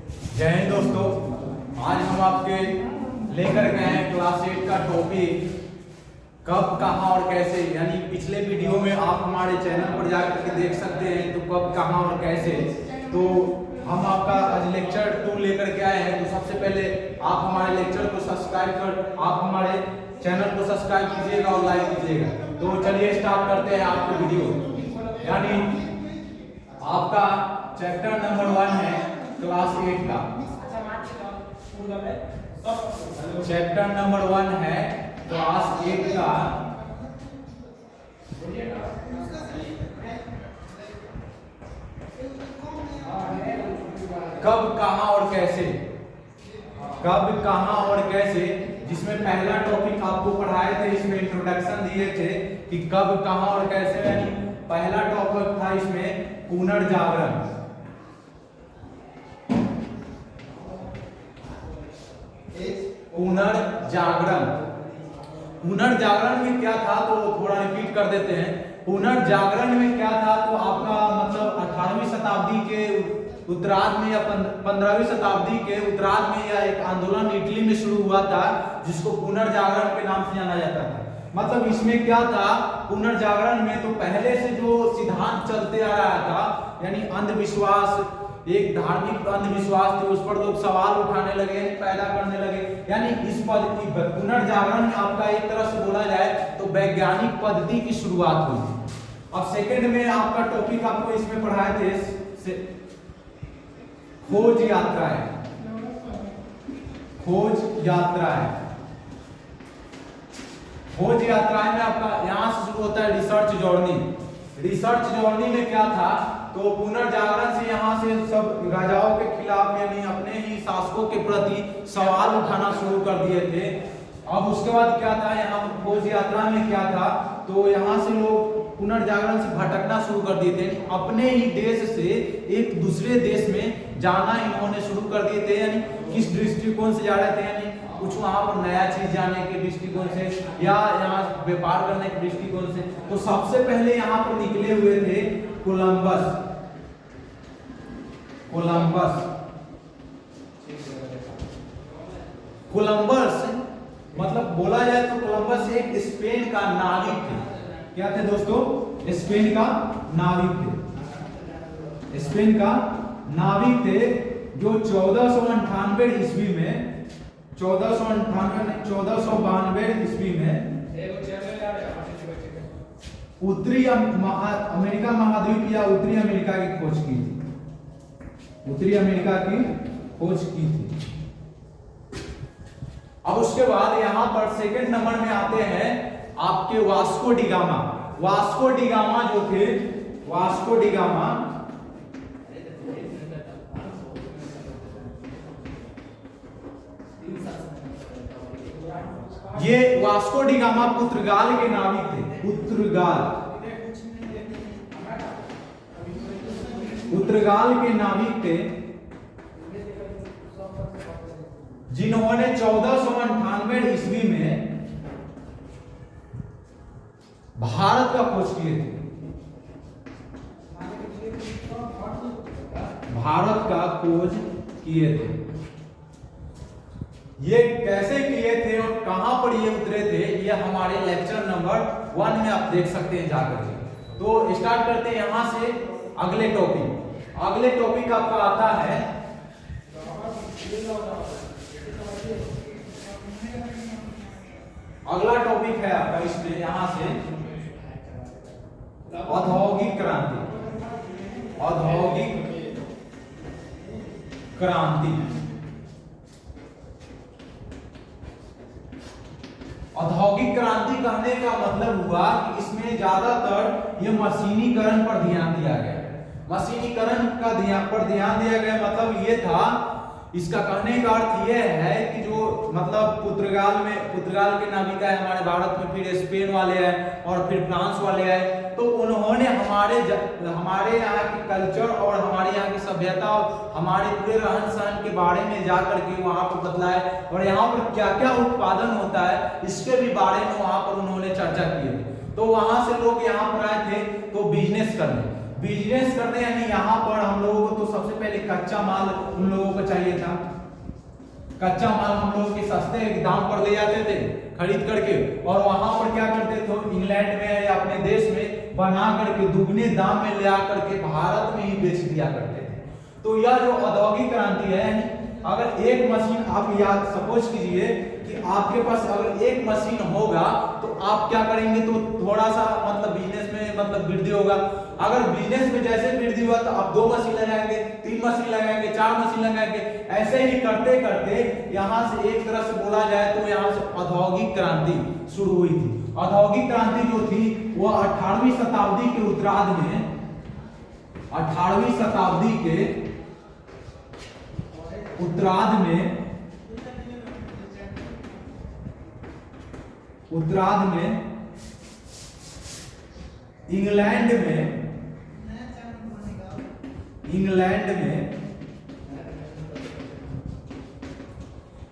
जय हिंद दोस्तों, आज हम आपके लेकर गए हैं क्लास 8 का टॉपिक कब, कहाँ और कैसे। यानी पिछले वीडियो में आप हमारे चैनल पर जाकर के देख सकते हैं तो कब, कहाँ और कैसे। तो हम आपका आज लेक्चर 2 लेकर के आए हैं। तो सबसे पहले आप हमारे लेक्चर को आप हमारे चैनल को सब्सक्राइब कीजिएगा और लाइक कीजिएगा। तो चलिए स्टार्ट करते हैं आपके वीडियो। यानी आपका चैप्टर नंबर 1 है क्लास 8 का। चैप्टर नंबर 1 है क्लास 8 का कब, कहाँ और कैसे। कब, कहाँ और कैसे, जिसमें पहला टॉपिक आपको पढ़ाए थे, इसमें इंट्रोडक्शन दिए थे कि कब, कहाँ और कैसे। यानी पहला टॉपिक था इसमें पुनर्जागरण। पुनर्जागरण पुनर्जागरण में क्या था, तो थोड़ा रिपीट कर देते हैं। पुनर्जागरण में क्या था, तो आपका मतलब 18वीं शताब्दी के उत्तरार्ध में या 15वीं शताब्दी के उत्तरार्ध में यह एक आंदोलन इटली में शुरू हुआ था, जिसको पुनर्जागरण के नाम से जाना जाता था। मतलब इसमें क्या था, पुनर्जागरण में तो पहले से जो सिद्धांत चलते आ रहा था, यानी अंधविश्वास, एक धार्मिक अंधविश्वास थे, उस पर लोग सवाल उठाने लगे, पैदा करने लगे। यानी इस पुनर्जागरण में आपका एक तरह से बोला जाए तो वैज्ञानिक पद्धति की शुरुआत हुई। अब सेकंड में आपका टॉपिक आपको इसमें पढ़ाए थे खोज यात्राएं। खोज यात्राएं खोज यात्राएं में आपका यहां से शुरू होता है रिसर्च जर्नी। रिसर्च जर्नी में क्या था, तो पुनर्जागरण से यहाँ से सब राजाओं के खिलाफ यानी अपने ही शासकों के प्रति सवाल उठाना शुरू कर दिए थे। अब उसके बाद क्या था, यहाँ खोज यात्रा में क्या था, तो यहाँ से लोग पुनर्जागरण से भटकना शुरू कर दिए थे। अपने ही देश से एक दूसरे देश में जाना इन्होंने शुरू कर दिए थे। यानी किस दृष्टिकोण से जा रहे थे, यानी कुछ वहां पर नया चीज जाने के दृष्टिकोण से या यहाँ व्यापार करने के दृष्टिकोण से। तो सबसे पहले यहाँ पर निकले हुए थे कोलंबस। कोलंबस मतलब बोला जाए तो कोलंबस एक स्पेन का नाविक थे। क्या थे दोस्तों? स्पेन का नाविक थे। स्पेन का नाविक थे जो 1498 ईस्वी में 1492 ईस्वी में उत्तरी अमेरिका महाद्वीप या उत्तरी अमेरिका की खोज की थी। उत्तरी अमेरिका की खोज की थी। अब उसके बाद यहां पर सेकंड नंबर में आते हैं आपके Vasco D gamma. Vasco D gamma जो थे, वास्को डी गामा ये वास्को डी गामा पुर्तगाल के नाविक थे। पुर्तगाल के नाविक थे, जिन्होंने 1498 ईस्वी में भारत का खोज किए थे। भारत का खोज किए थे। ये कैसे किए थे और कहां पर ये उतरे थे, ये हमारे लेक्चर नंबर 1 में आप देख सकते हैं जाकर के। तो स्टार्ट करते हैं यहां से अगले टॉपिक। अगले टॉपिक आपका आता है अगला टॉपिक है आपका इसमें यहां से औद्योगिक क्रांति। औद्योगिक क्रांति औद्योगिक क्रांति कहने का मतलब हुआ कि इसमें ज्यादातर ये मशीनीकरण पर ध्यान दिया गया। मशीनीकरण का पर ध्यान दिया गया मतलब ये था, इसका कहने का अर्थ ये है कि जो मतलब पुर्तगाल के नाविक आए हमारे भारत में, फिर स्पेन वाले आए और फिर फ्रांस वाले आए, तो उन्होंने हमारे यहाँ के कल्चर और हमारे यहाँ की सभ्यता और हमारे पूरे रहन सहन के बारे में जा करके वहाँ पर बतलाए, और यहाँ पर क्या क्या उत्पादन होता है इसके भी बारे में वहाँ पर उन्होंने चर्चा की थी। तो वहाँ से लोग यहाँ पर आए थे तो बिजनेस करने। बिजनेस करते यानी यहाँ पर हम लोगों को तो सबसे पहले कच्चा माल उन लोगों को चाहिए था। कच्चा माल हम लोग के सस्ते दाम पर ले जाते थे खरीद करके, और वहां पर क्या करते थे, इंग्लैंड में या अपने देश में बना करके दुगने दाम में ले आकर के भारत में ही बेच दिया करते थे। तो यह जो औद्योगिक क्रांति है, यानी अगर एक मशीन आप याद सपोज कीजिए कि आपके पास अगर एक मशीन होगा तो आप क्या करेंगे, तो थोड़ा सा मतलब बिजनेस में मतलब वृद्धि होगा। अगर बिजनेस में जैसे वृद्धि हुआ तो आप 2 मशीन लगाएंगे, 3 मशीन लगाएंगे, 4 मशीन लगाएंगे, ऐसे ही करते करते यहाँ से एक तरह से बोला जाए तो यहाँ से औद्योगिक क्रांति शुरू हुई थी। औद्योगिक क्रांति जो थी वह 18वीं शताब्दी के उत्तरार्ध में, 18वीं शताब्दी के उत्तरार्ध में इंग्लैंड में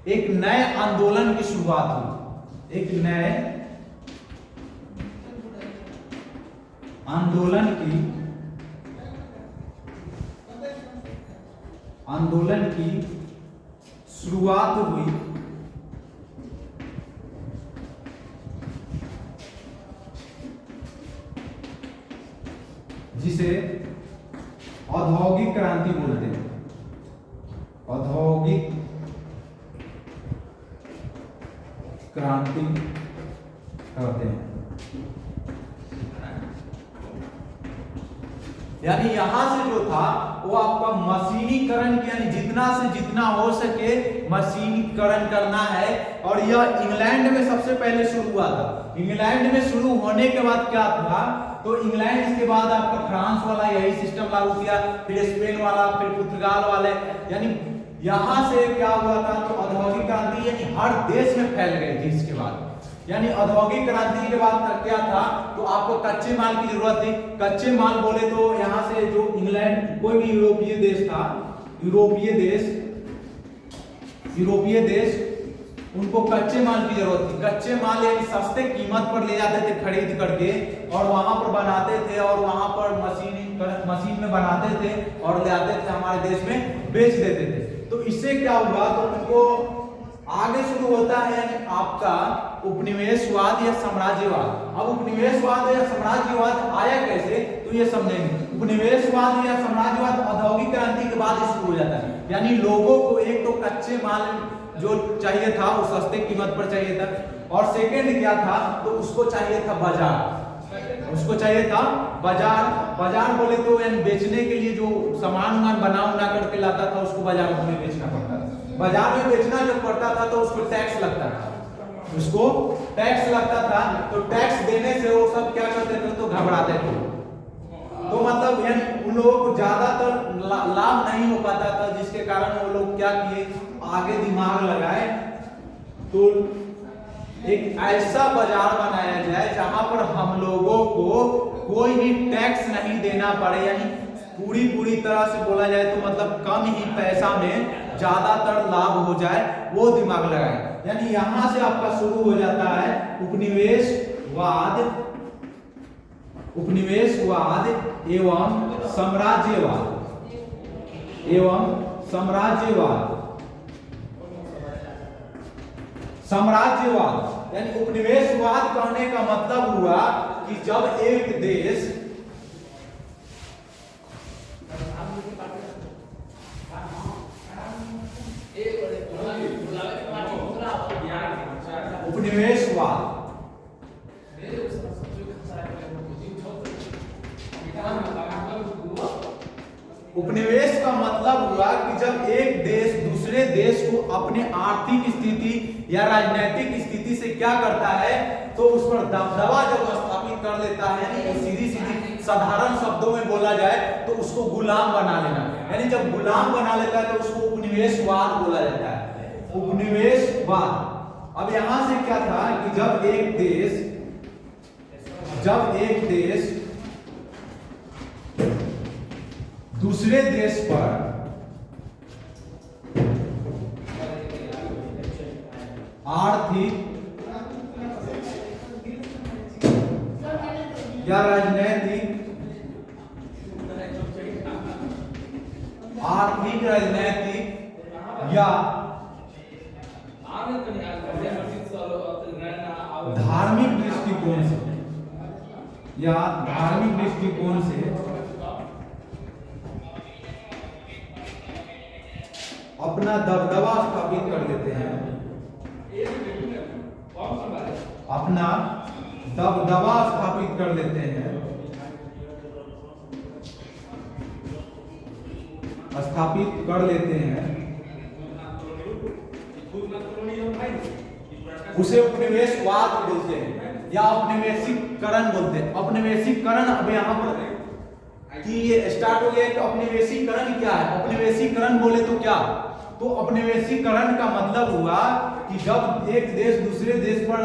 एक नए आंदोलन की शुरुआत हुई। एक नए आंदोलन की शुरुआत हुई, जिसे औद्योगिक क्रांति बोलते हैं। औद्योगिक क्रांति कहते हैं। यानी यहां से जो था वो आपका मशीनीकरण, यानी जितना से जितना हो सके मशीनीकरण करना है। और यह इंग्लैंड में सबसे पहले शुरू हुआ था। इंग्लैंड में शुरू होने के बाद क्या था, तो इंग्लैंड के बाद आपका फ्रांस वाला यही सिस्टम लागू किया, फिर स्पेन वाला, फिर पुर्तगाल वाले, यानी यहां से क्या हुआ था, तो औद्योगिक क्रांति यानी हर देश में फैल गई थी। इसके बाद यानी औद्योगिक क्रांति के बाद क्या था, तो आपको कच्चे माल की जरूरत थी। कच्चे माल बोले तो यहाँ से जो इंग्लैंड, कोई भी यूरोपीय देश था, यूरोपीय देश उनको कच्चे माल की जरूरत थी। कच्चे माल यानी सस्ते कीमत पर ले जाते थे खरीद करके, और वहां पर बनाते थे, और वहां पर मशीन में बनाते थे और ले आते थे हमारे देश में बेच देते थे। तो इससे क्या हुआ, तो उनको आगे शुरू होता है यानी आपका उपनिवेशवाद या साम्राज्यवाद। अब उपनिवेशवाद या साम्राज्यवाद आया कैसे, तो ये समझेंगे। उपनिवेशवाद या साम्राज्यवाद औद्योगिक क्रांति के बाद शुरू हो जाता है। यानी लोगों को एक तो कच्चे माल जो चाहिए था वो सस्ते कीमत पर चाहिए था, और सेकंड क्या था, तो उसको चाहिए था बाजार। उसको चाहिए था बाजार। बाजार बोले तो यानी बेचने के लिए जो सामान बना करके लाता था उसको बाजार में बेचना पड़ता था। बाजार में बेचना जब पड़ता था तो उसको टैक्स लगता था, तो टैक्स देने से वो सब क्या करते थे, तो घबराते थे। तो मतलब यानी उन लोगों को ज्यादातर लाभ नहीं हो पाता था, जिसके कारण वो लोग क्या किए, आगे दिमाग लगाए तो एक ऐसा बाजार बनाया जाए जहां पर हम लोगों को कोई भी टैक्स नहीं देना पड़े, यानी पूरी तरह से बोला जाए तो मतलब कम ही पैसा में ज्यादातर लाभ हो जाए, वो दिमाग लगाए। यानी यहां से आपका शुरू हो जाता है उपनिवेशवाद एवं साम्राज्यवाद। यानी उपनिवेशवाद कहने का मतलब हुआ कि जब एक देश उपनिवेश का मतलब हुआ कि जब एक देश दूसरे देश को अपने आर्थिक स्थिति या राजनीतिक स्थिति से क्या करता है, तो उस पर दबदबा जब स्थापित कर लेता है, यानी सीधी साधारण शब्दों में बोला जाए तो उसको गुलाम बना लेना। यानी जब गुलाम बना लेता है तो उसको उपनिवेशवाद बोला जाता है, उपनिवेशवाद। अब यहां से क्या था कि जब एक देश दूसरे देश पर आर्थिक या राजनीतिक धार्मिक, राजनैतिक या धार्मिक दृष्टिकोण से अपना दबदबा स्थापित कर देते हैं, अपना दबदबा स्थापित कर देते हैं, उसे उपनिवेशवाद बोलते हैं या औपनिवेशिकरण बोलते हैं। औपनिवेशिकरण अब यहाँ पर कि ये स्टार्ट हो गया कि औपनिवेशिकरण क्या है। औपनिवेशिकरण बोले तो क्या, तो औपनिवेशिकरण का मतलब हुआ कि जब एक देश दूसरे देश पर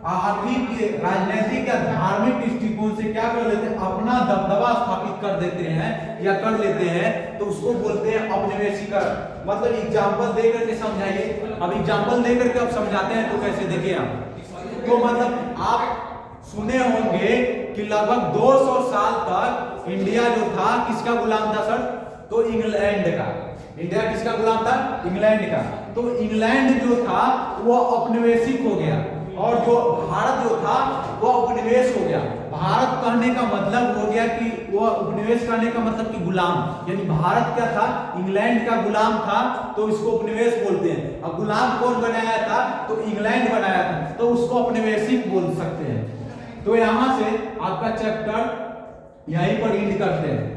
आर्थिक, राजनीतिक या धार्मिक दृष्टिकोण से क्या कर लेते हैं, अपना दबदबा स्थापित कर देते हैं या कर लेते हैं, तो उसको बोलते हैं औपनिवेशीकरण। मतलब एग्जाम्पल दे करके समझाइए। अब एग्जाम्पल दे करके अब समझाते हैं, तो कैसे देखिए आप, तो मतलब आप सुने होंगे कि लगभग 200 साल तक इंडिया जो था किसका गुलाम था सर, तो इंग्लैंड का। इंडिया किसका गुलाम था, इंग्लैंड का। तो इंग्लैंड जो था वो औपनिवेशिक हो गया और जो भारत जो था वो उपनिवेश हो गया। भारत कहने का मतलब हो गया कि वो उपनिवेश कहने का मतलब कि गुलाम, यानी भारत क्या था, इंग्लैंड का गुलाम था, तो इसको उपनिवेश बोलते हैं। अब गुलाम कौन बनाया था, तो इंग्लैंड बनाया था, तो उसको उपनिवेशिक बोल सकते हैं। तो यहां से आपका चैप्टर यहीं पर एंड करते हैं।